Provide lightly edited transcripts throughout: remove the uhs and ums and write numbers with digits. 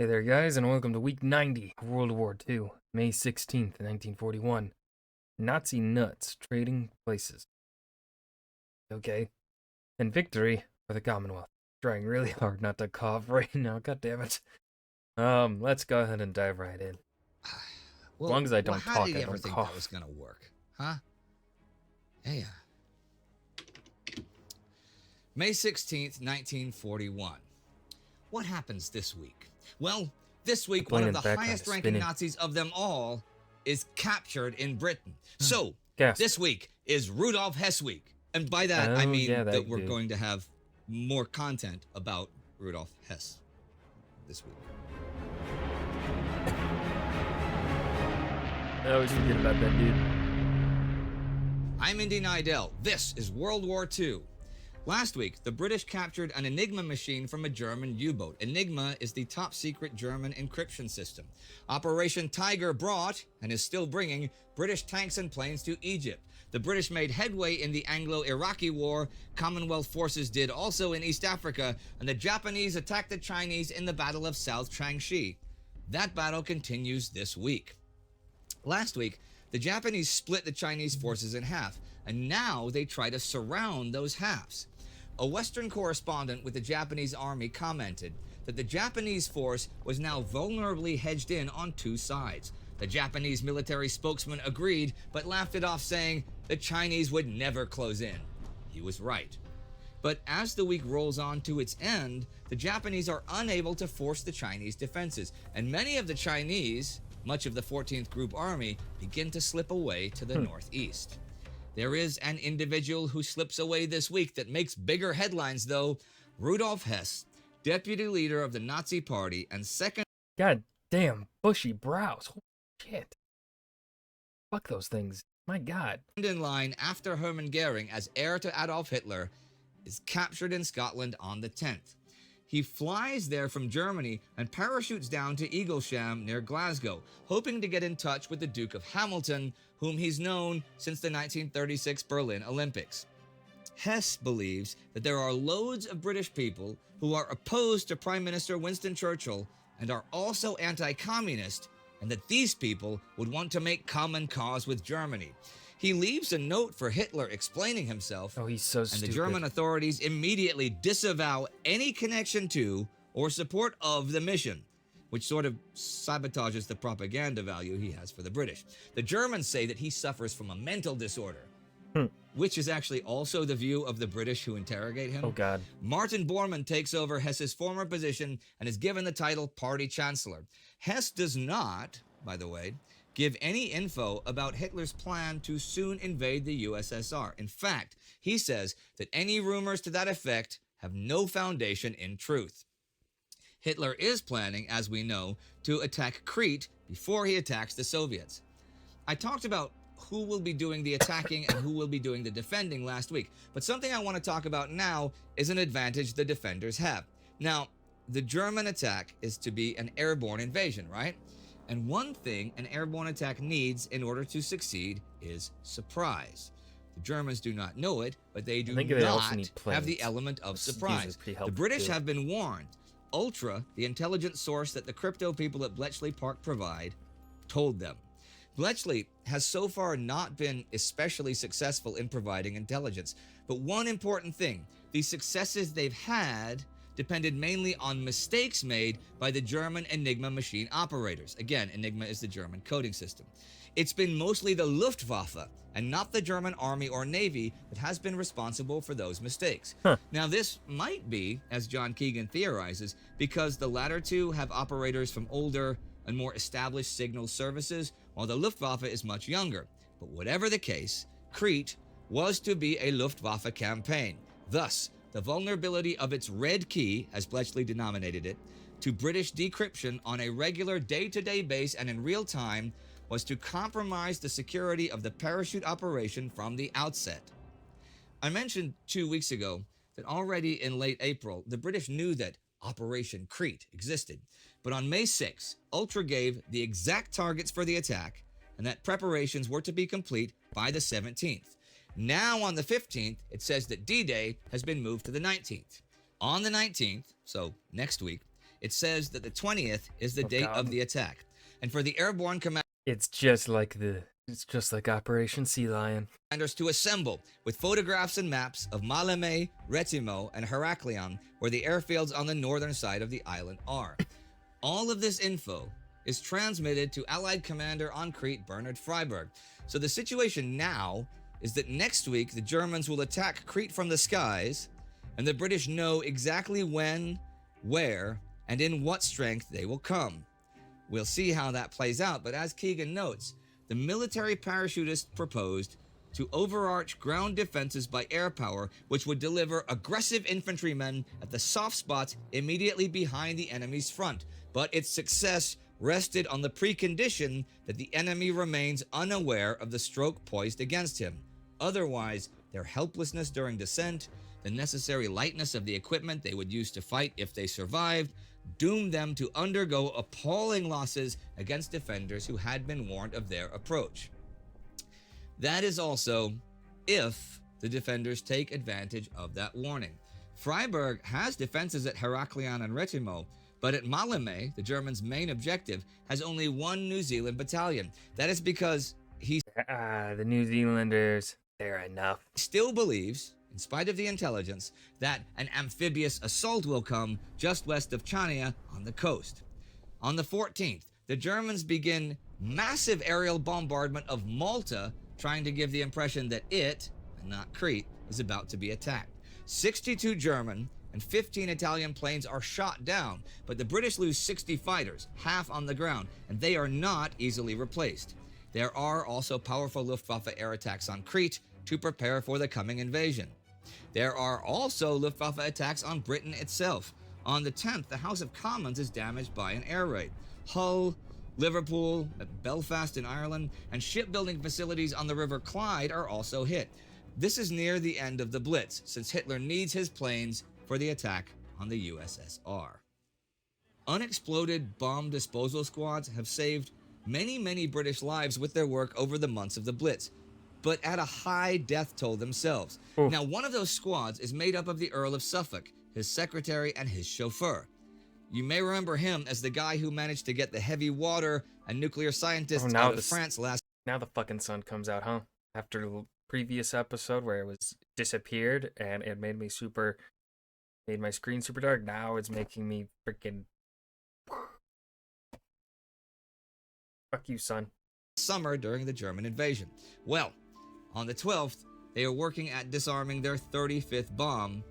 Hey there, guys, and welcome to week 90 of World War II, May 16th, 1941. Nazi nuts trading places. Okay. And victory for the Commonwealth. Trying really hard not to cough right now, god damn it. Let's go ahead and dive right in. As long as I don't how talk, did I he ever don't think cough. that was gonna work, huh? Hey, May 16th, 1941. What happens this week? Well, this week, one plane of in the the background is highest-ranking spinning. Nazis of them all is captured in Britain. So, Gasp. this week is Rudolf Hess week. And by that, I Oh, mean yeah, that we're dude. going to have more content about Rudolf Hess this week. I always forget about that dude. I'm Indy Nidell. This is World War II. Last week, the British captured an Enigma machine from a German U-boat. Enigma is the top-secret German encryption system. Operation Tiger brought, and is still bringing, British tanks and planes to Egypt. The British made headway in the Anglo-Iraqi War, Commonwealth forces did also in East Africa, and the Japanese attacked the Chinese in the Battle of South Changshi. That battle continues this week. Last week, the Japanese split the Chinese forces in half, and now they try to surround those halves. A Western correspondent with the Japanese army commented that the Japanese force was now vulnerably hedged in on two sides. The Japanese military spokesman agreed, but laughed it off, saying the Chinese would never close in. He was right. But as the week rolls on to its end, the Japanese are unable to force the Chinese defenses, and many of the Chinese, much of the 14th Group Army, begin to slip away to the northeast. There is an individual who slips away this week that makes bigger headlines, though. Rudolf Hess, deputy leader of the Nazi Party and second God damn, bushy brows. Holy shit. Fuck those things. My god. in line after Hermann Goering as heir to Adolf Hitler, is captured in Scotland on the 10th. He flies there from Germany and parachutes down to Eaglesham near Glasgow, hoping to get in touch with the Duke of Hamilton, whom he's known since the 1936 Berlin Olympics. Hess believes that there are loads of British people who are opposed to Prime Minister Winston Churchill and are also anti-communist, and that these people would want to make common cause with Germany. He leaves a note for Hitler explaining himself, Oh, he's so and stupid. the German authorities immediately disavow any connection to or support of the mission, which sort of sabotages the propaganda value he has for the British. The Germans say that he suffers from a mental disorder, which is actually also the view of the British who interrogate him. Oh, God. Martin Bormann takes over Hess's former position and is given the title Party Chancellor. Hess does not, by the way, give any info about Hitler's plan to soon invade the USSR. In fact, he says that any rumors to that effect have no foundation in truth. Hitler is planning, as we know, to attack Crete before he attacks the Soviets. I talked about who will be doing the attacking and who will be doing the defending last week, but something I want to talk about now is an advantage the defenders have. Now, the German attack is to be an airborne invasion, right? And one thing an airborne attack needs in order to succeed is surprise. The Germans do not know it, but they do they also not need have the planes. element of These are surprise. pretty The helpful, British too. have been warned. Ultra, the intelligence source that the crypto people at Bletchley Park provide, told them. Bletchley has so far not been especially successful in providing intelligence, but one important thing, the successes they've had depended mainly on mistakes made by the German Enigma machine operators. Again, Enigma is the German coding system. It's been mostly the Luftwaffe and not the German Army or Navy that has been responsible for those mistakes. Now, this might be, as John Keegan theorizes, because the latter two have operators from older and more established signal services, while the Luftwaffe is much younger. But whatever the case, Crete was to be a Luftwaffe campaign. Thus, the vulnerability of its red key, as Bletchley denominated it, to British decryption on a regular day-to-day base and in real time was to compromise the security of the parachute operation from the outset. I mentioned 2 weeks ago that already in late April, the British knew that Operation Crete existed, but on May 6, Ultra gave the exact targets for the attack and that preparations were to be complete by the 17th. Now on the 15th, it says that D-Day has been moved to the 19th. On the 19th, so next week, It says that the 20th is the date God. of the attack. And for the airborne It's just like Operation Sea Lion. commanders to assemble with photographs and maps of Maleme, Retimo, and Heraklion, where the airfields on the northern side of the island are. All of this info is transmitted to Allied commander on Crete, Bernhard Freiberg. So the situation now is that next week the Germans will attack Crete from the skies, and the British know exactly when, where, and in what strength they will come. We'll see how that plays out, but as Keegan notes, the military parachutists proposed to overarch ground defenses by air power, which would deliver aggressive infantrymen at the soft spots immediately behind the enemy's front. But its success rested on the precondition that the enemy remains unaware of the stroke poised against him. Otherwise, their helplessness during descent, the necessary lightness of the equipment they would use to fight if they survived, doomed them to undergo appalling losses against defenders who had been warned of their approach. That is also if the defenders take advantage of that warning. Freiberg has defenses at Heraklion and Retimo, but at Maleme, the Germans' main objective, has only one New Zealand battalion. That is because he The New Zealanders, they're enough. still believes, in spite of the intelligence, that an amphibious assault will come just west of Chania on the coast. On the 14th, the Germans begin massive aerial bombardment of Malta, trying to give the impression that it, and not Crete, is about to be attacked. 62 German and 15 Italian planes are shot down, but the British lose 60 fighters, half on the ground, and they are not easily replaced. There are also powerful Luftwaffe air attacks on Crete to prepare for the coming invasion. There are also Luftwaffe attacks on Britain itself. On the 10th, the House of Commons is damaged by an air raid. Hull, Liverpool, Belfast in Ireland, and shipbuilding facilities on the River Clyde are also hit. This is near the end of the Blitz, since Hitler needs his planes for the attack on the USSR. Unexploded bomb disposal squads have saved many British lives with their work over the months of the Blitz, but at a high death toll themselves. Now, one of those squads is made up of the Earl of Suffolk, his secretary, and his chauffeur. You may remember him as the guy who managed to get the heavy water and nuclear scientists out of France last. Now the fucking sun comes out, huh? After the previous episode where it was disappeared and it made my screen super dark. Now it's making me freaking. Fuck you, son. Summer during the German invasion. Well, on the 12th, they are working at disarming their 35th bomb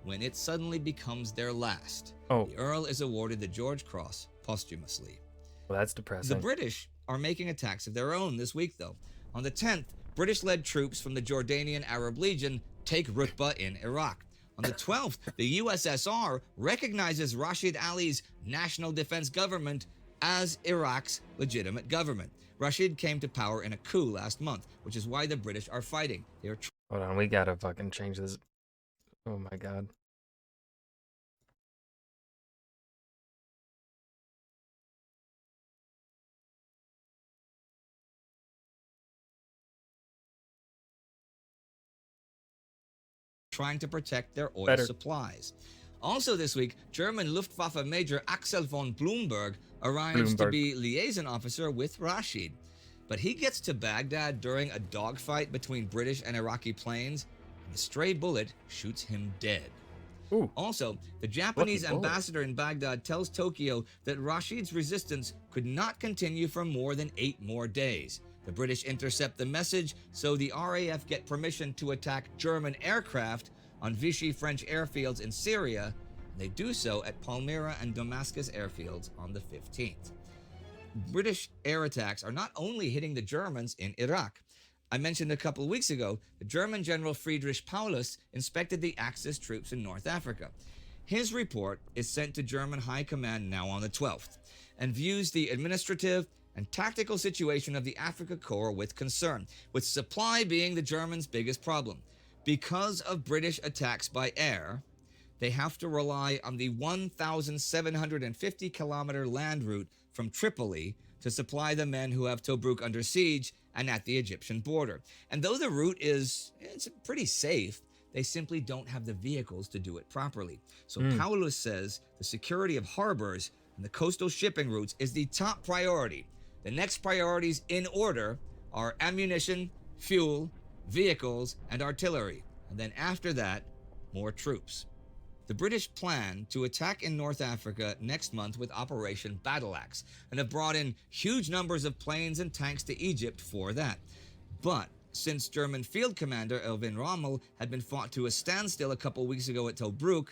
when it suddenly becomes their last. The Earl is awarded the George Cross posthumously. Well, that's depressing. The British are making attacks of their own this week, though. On the 10th, British-led troops from the Jordanian Arab Legion take Rutba in Iraq. On the 12th, the USSR recognizes Rashid Ali's National Defense Government as Iraq's legitimate government. Rashid came to power in a coup last month, which is why the British are fighting. They are Hold on, we gotta fucking change this. Oh my god. trying to protect their oil supplies. Also this week, German Luftwaffe Major Axel von Blumberg arrives to be liaison officer with Rashid. But he gets to Baghdad during a dogfight between British and Iraqi planes, and a stray bullet shoots him dead. Also, the Japanese ambassador in Baghdad tells Tokyo that Rashid's resistance could not continue for more than 8 more days. The British intercept the message, so the RAF get permission to attack German aircraft on Vichy French airfields in Syria. They do so at Palmyra and Damascus airfields on the 15th. British air attacks are not only hitting the Germans in Iraq. I mentioned a couple of weeks ago, the German General Friedrich Paulus inspected the Axis troops in North Africa. His report is sent to German High Command now on the 12th, and views the administrative and tactical situation of the Africa Corps with concern, with supply being the Germans' biggest problem. Because of British attacks by air, they have to rely on the 1,750-kilometer land route from Tripoli to supply the men who have Tobruk under siege and at the Egyptian border. And though the route it's pretty safe, They simply don't have the vehicles to do it properly. So Paulus says the security of harbors and the coastal shipping routes is the top priority. The next priorities in order are ammunition, fuel, vehicles, and artillery. And then after that, more troops. The British plan to attack in North Africa next month with Operation Battle Axe and have brought in huge numbers of planes and tanks to Egypt for that. But since German Field Commander Erwin Rommel had been fought to a standstill a couple weeks ago at Tobruk,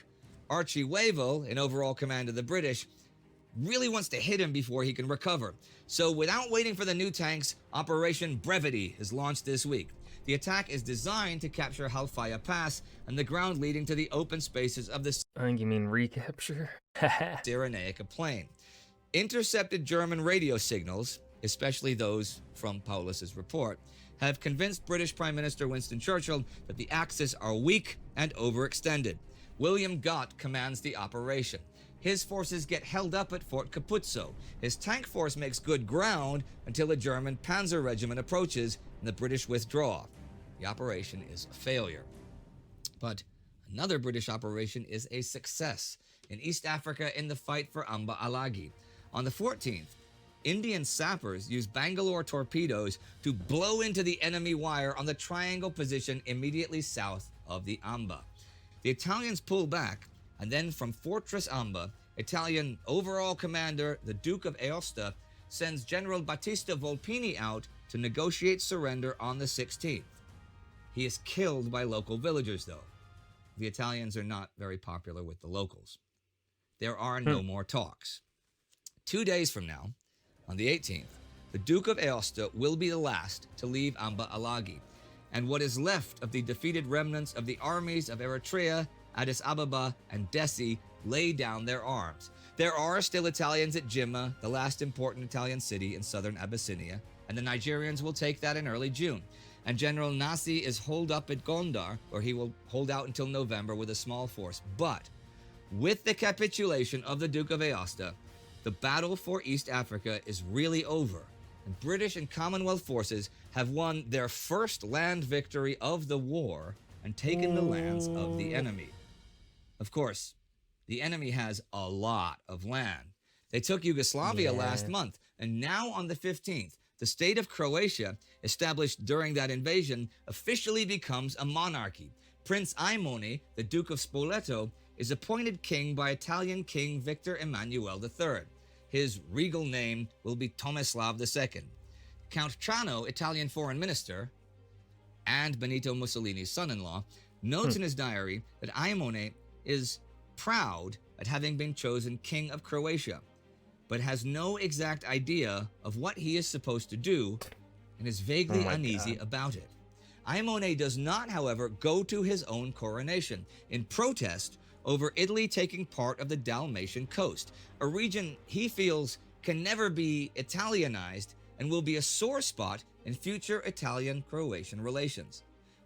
Archie Wavell, in overall command of the British, really wants to hit him before he can recover. So without waiting for the new tanks, Operation Brevity is launched this week. The attack is designed to capture Halfaya Pass and the ground leading to the open spaces of the I think you mean recapture. Cyrenaica Plain. Intercepted German radio signals, especially those from Paulus's report, have convinced British Prime Minister Winston Churchill that the Axis are weak and overextended. William Gott commands the operation. His forces get held up at Fort Capuzzo. His tank force makes good ground until a German panzer regiment approaches and the British withdraw. The operation is a failure. But another British operation is a success in East Africa in the fight for Amba Alagi. On the 14th, Indian sappers used Bangalore torpedoes to blow into the enemy wire on the triangle position immediately south of the Amba. The Italians pull back, and then from Fortress Amba, Italian overall commander, the Duke of Aosta, sends General Battista Volpini out to negotiate surrender on the 16th. He is killed by local villagers, though. The Italians are not very popular with the locals. There are no more talks. 2 days from now, on the 18th, the Duke of Aosta will be the last to leave Amba Alagi, and what is left of the defeated remnants of the armies of Eritrea, Addis Ababa, and Dessie lay down their arms. There are still Italians at Jimma, the last important Italian city in southern Abyssinia, and the Nigerians will take that in early June. And General Nasi is holed up at Gondar, where he will hold out until November with a small force. But with the capitulation of the Duke of Aosta, the battle for East Africa is really over, and British and Commonwealth forces have won their first land victory of the war and taken the lands of the enemy. Of course, the enemy has a lot of land. They took Yugoslavia last month, and now on the 15th, the state of Croatia, established during that invasion, officially becomes a monarchy. Prince Aimone, the Duke of Spoleto, is appointed king by Italian King Victor Emmanuel III. His regal name will be Tomislav II. Count Trano, Italian foreign minister, and Benito Mussolini's son-in-law, notes in his diary that Aimone is proud at having been chosen king of Croatia, but has no exact idea of what he is supposed to do and is vaguely uneasy about it. Aimone does not, however, go to his own coronation in protest over Italy taking part of the Dalmatian coast, a region he feels can never be Italianized and will be a sore spot in future Italian-Croatian relations.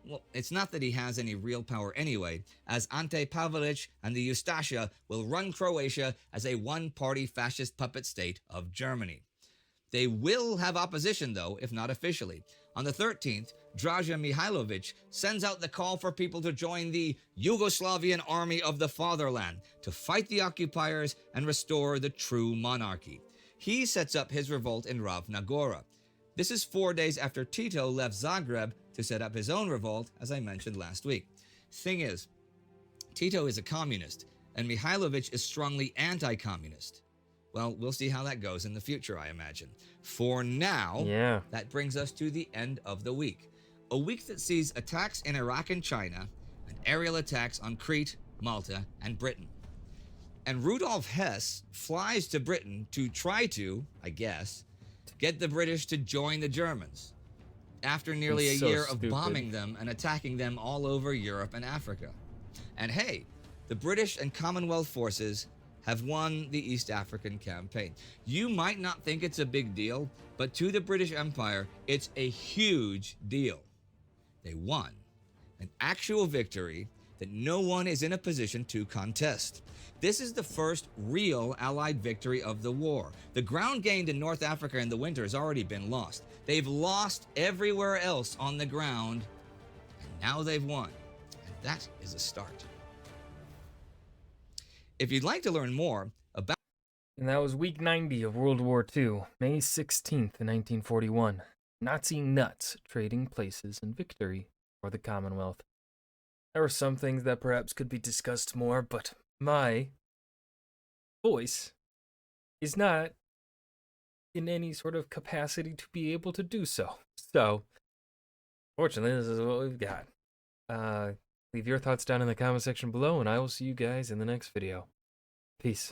Well, it's not that he has any real power anyway, as Ante Pavelic and the Ustasha will run Croatia as a one-party fascist puppet state of Germany. They will have opposition, though, if not officially. On the 13th, Draža Mihailović sends out the call for people to join the Yugoslavian Army of the Fatherland to fight the occupiers and restore the true monarchy. He sets up his revolt in Ravna Gora. This is 4 days after Tito left Zagreb to set up his own revolt, as I mentioned last week. Thing is, Tito is a communist, and Mihailović is strongly anti-communist. Well, we'll see how that goes in the future, I imagine. For now, that brings us to the end of the week. A week that sees attacks in Iraq and China, and aerial attacks on Crete, Malta, and Britain. And Rudolf Hess flies to Britain to try to, I guess, get the British to join the Germans, after nearly a year of bombing them and attacking them all over Europe and Africa. And hey, the British and Commonwealth forces have won the East African campaign. You might not think it's a big deal, but to the British Empire, it's a huge deal. They won an actual victory that no one is in a position to contest. This is the first real Allied victory of the war. The ground gained in North Africa in the winter has already been lost. They've lost everywhere else on the ground, and now they've won. And That is a start. If you'd like to learn more about And that was week 90 of World War II, May 16th, 1941. Nazi nuts trading places in victory for the Commonwealth. There were some things that perhaps could be discussed more, but my voice is not in any sort of capacity to be able to do so. So, fortunately, this is what we've got. Leave your thoughts down in the comment section below, and I will see you guys in the next video. Peace.